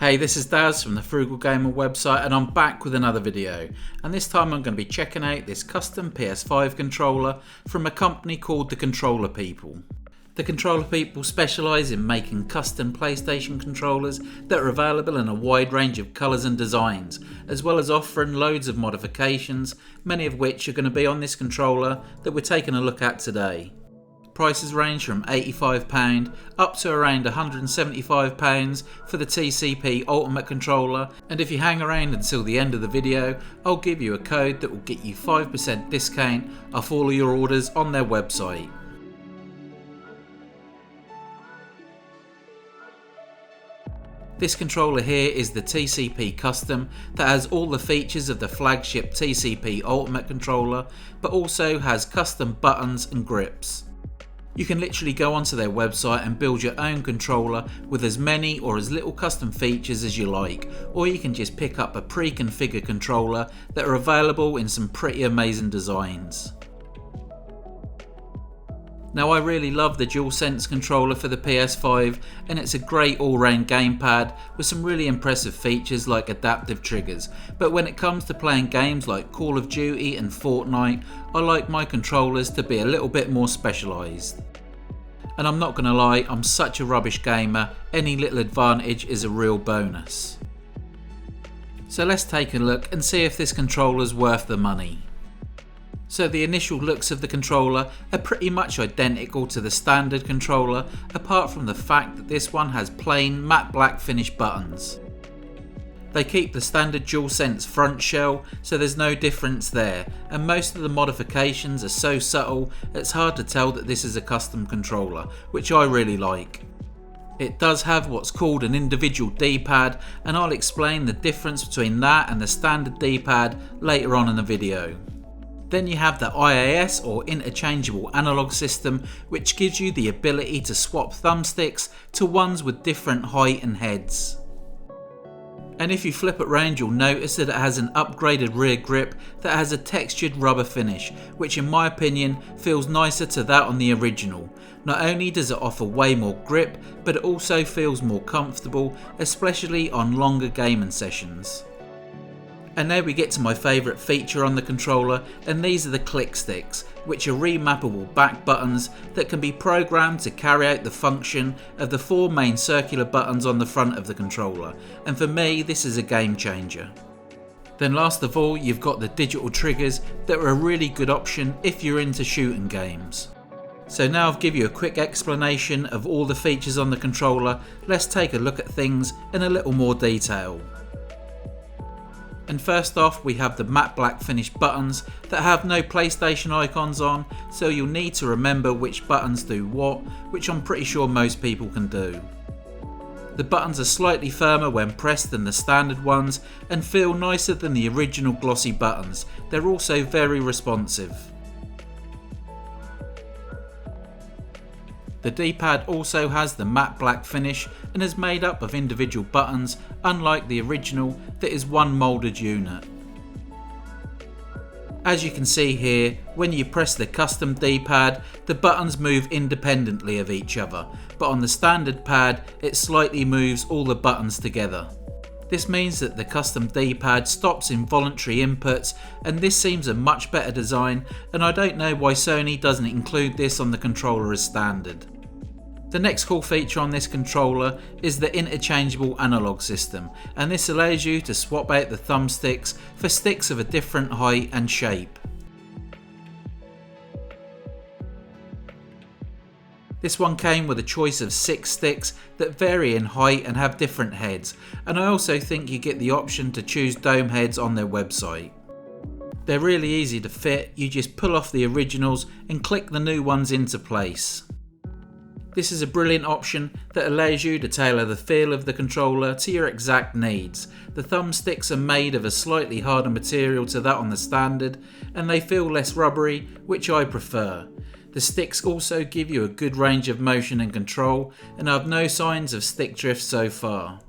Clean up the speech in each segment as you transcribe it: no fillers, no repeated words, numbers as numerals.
Hey, this is Daz from the Frugal Gamer website, and I'm back with another video. And this time I'm going to be checking out this custom PS5 controller from a company called The Controller People. The Controller People specialise in making custom PlayStation controllers that are available in a wide range of colours and designs, as well as offering loads of modifications, many of which are going to be on this controller that we're taking a look at today. Prices range from £85 up to around £175 for the TCP Ultimate controller, and if you hang around until the end of the video, I'll give you a code that will get you 5% discount off all of your orders on their website. This controller here is the TCP Custom that has all the features of the flagship TCP Ultimate controller, but also has custom buttons and grips. You can literally go onto their website and build your own controller with as many or as little custom features as you like, or you can just pick up a pre-configured controller that are available in some pretty amazing designs. Now, I really love the DualSense controller for the PS5, and it's a great all-round gamepad with some really impressive features like adaptive triggers, but when it comes to playing games like Call of Duty and Fortnite, I like my controllers to be a little bit more specialised. And I'm not going to lie, I'm such a rubbish gamer, any little advantage is a real bonus. So let's take a look and see if this controller's worth the money. So the initial looks of the controller are pretty much identical to the standard controller, apart from the fact that this one has plain matte black finish buttons. They keep the standard DualSense front shell, so there's no difference there, and most of the modifications are so subtle it's hard to tell that this is a custom controller, which I really like. It does have what's called an individual D-pad, and I'll explain the difference between that and the standard D-pad later on in the video. Then you have the IAS or interchangeable analog system, which gives you the ability to swap thumbsticks to ones with different height and heads. And if you flip it round, you'll notice that it has an upgraded rear grip that has a textured rubber finish, which in my opinion feels nicer to that on the original. Not only does it offer way more grip, but it also feels more comfortable, especially on longer gaming sessions. And now we get to my favourite feature on the controller, and these are the click sticks, which are remappable back buttons that can be programmed to carry out the function of the four main circular buttons on the front of the controller, and for me this is a game changer. Then last of all, you've got the digital triggers that are a really good option if you're into shooting games. So now I've given you a quick explanation of all the features on the controller, let's take a look at things in a little more detail. And first off, we have the matte black finish buttons that have no PlayStation icons on, so you'll need to remember which buttons do what, which I'm pretty sure most people can do. The buttons are slightly firmer when pressed than the standard ones and feel nicer than the original glossy buttons. They're also very responsive. The D-pad also has the matte black finish and is made up of individual buttons, unlike the original that is one moulded unit. As you can see here, when you press the custom D-pad, the buttons move independently of each other, but on the standard pad it slightly moves all the buttons together. This means that the custom D-pad stops involuntary inputs, and this seems a much better design, and I don't know why Sony doesn't include this on the controller as standard. The next cool feature on this controller is the interchangeable analog system, and this allows you to swap out the thumbsticks for sticks of a different height and shape. This one came with a choice of 6 sticks that vary in height and have different heads, and I also think you get the option to choose dome heads on their website. They're really easy to fit, you just pull off the originals and click the new ones into place. This is a brilliant option that allows you to tailor the feel of the controller to your exact needs. The thumbsticks are made of a slightly harder material to that on the standard, and they feel less rubbery, which I prefer. The sticks also give you a good range of motion and control, and I have no signs of stick drift so far.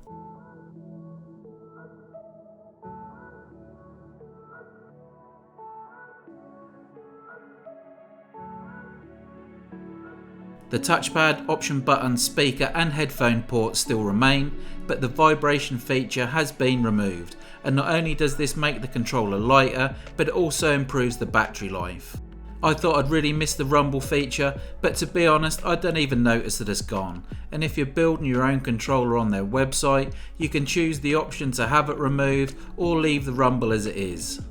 The touchpad, option button, speaker and headphone ports still remain, but the vibration feature has been removed, and not only does this make the controller lighter, but it also improves the battery life. I thought I'd really miss the rumble feature, but to be honest I don't even notice that it's gone, and if you're building your own controller on their website, you can choose the option to have it removed or leave the rumble as it is.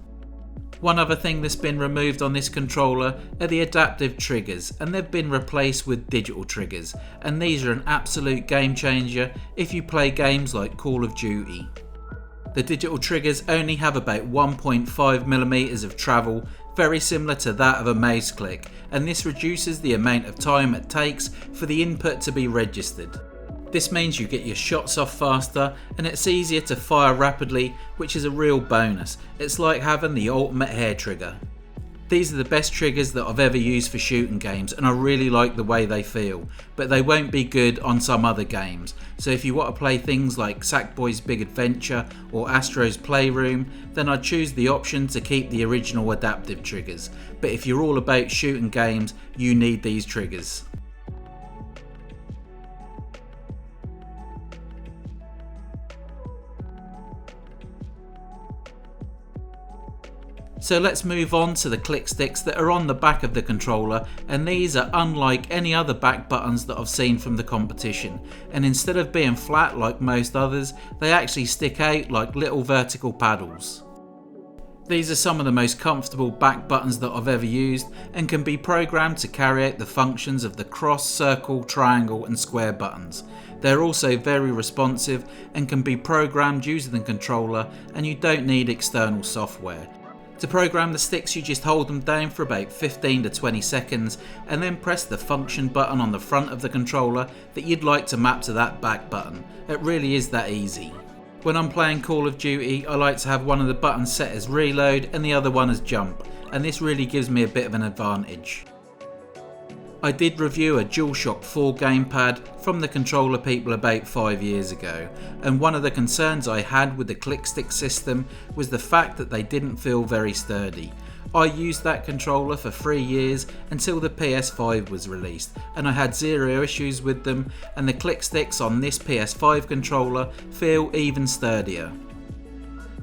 One other thing that's been removed on this controller are the adaptive triggers, and they've been replaced with digital triggers, and these are an absolute game changer if you play games like Call of Duty. The digital triggers only have about 1.5mm of travel, very similar to that of a mouse click, and this reduces the amount of time it takes for the input to be registered. This means you get your shots off faster and it's easier to fire rapidly, which is a real bonus. It's like having the ultimate hair trigger. These are the best triggers that I've ever used for shooting games, and I really like the way they feel, but they won't be good on some other games. So if you want to play things like Sackboy's Big Adventure or Astro's Playroom, then I'd choose the option to keep the original adaptive triggers. But if you're all about shooting games, you need these triggers. So let's move on to the click sticks that are on the back of the controller, and these are unlike any other back buttons that I've seen from the competition, and instead of being flat like most others, they actually stick out like little vertical paddles. These are some of the most comfortable back buttons that I've ever used and can be programmed to carry out the functions of the cross, circle, triangle and square buttons. They're also very responsive and can be programmed using the controller, and you don't need external software. To program the sticks, you just hold them down for about 15 to 20 seconds and then press the function button on the front of the controller that you'd like to map to that back button. It really is that easy. When I'm playing Call of Duty, I like to have one of the buttons set as reload and the other one as jump, and this really gives me a bit of an advantage. I did review a DualShock 4 gamepad from the controller people about 5 years ago, and one of the concerns I had with the click stick system was the fact that they didn't feel very sturdy. I used that controller for 3 years until the PS5 was released, and I had zero issues with them, and the click sticks on this PS5 controller feel even sturdier.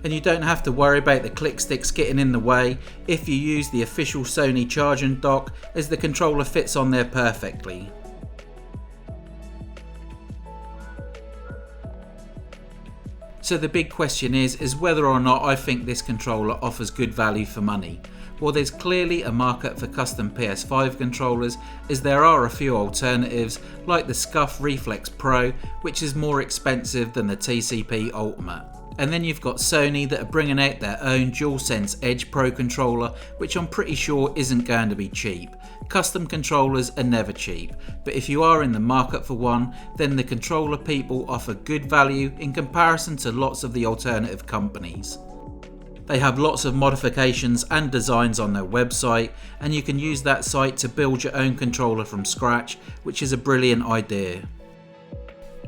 And you don't have to worry about the click sticks getting in the way if you use the official Sony charging dock, as the controller fits on there perfectly. So the big question is whether or not I think this controller offers good value for money. Well, there's clearly a market for custom PS5 controllers, as there are a few alternatives like the Scuff Reflex Pro, which is more expensive than the TCP Ultimate. And then you've got Sony that are bringing out their own DualSense Edge Pro controller, which I'm pretty sure isn't going to be cheap. Custom controllers are never cheap, but if you are in the market for one, then the controller people offer good value in comparison to lots of the alternative companies. They have lots of modifications and designs on their website, and you can use that site to build your own controller from scratch, which is a brilliant idea.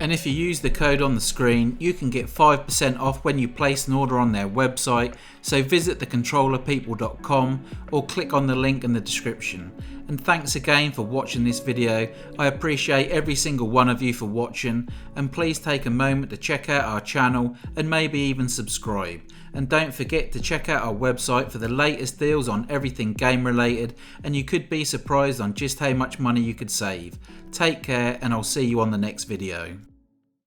And if you use the code on the screen, you can get 5% off when you place an order on their website, so visit thecontrollerpeople.com or click on the link in the description. And thanks again for watching this video. I appreciate every single one of you for watching, and please take a moment to check out our channel and maybe even subscribe. And don't forget to check out our website for the latest deals on everything game related, and you could be surprised on just how much money you could save. Take care, and I'll see you on the next video.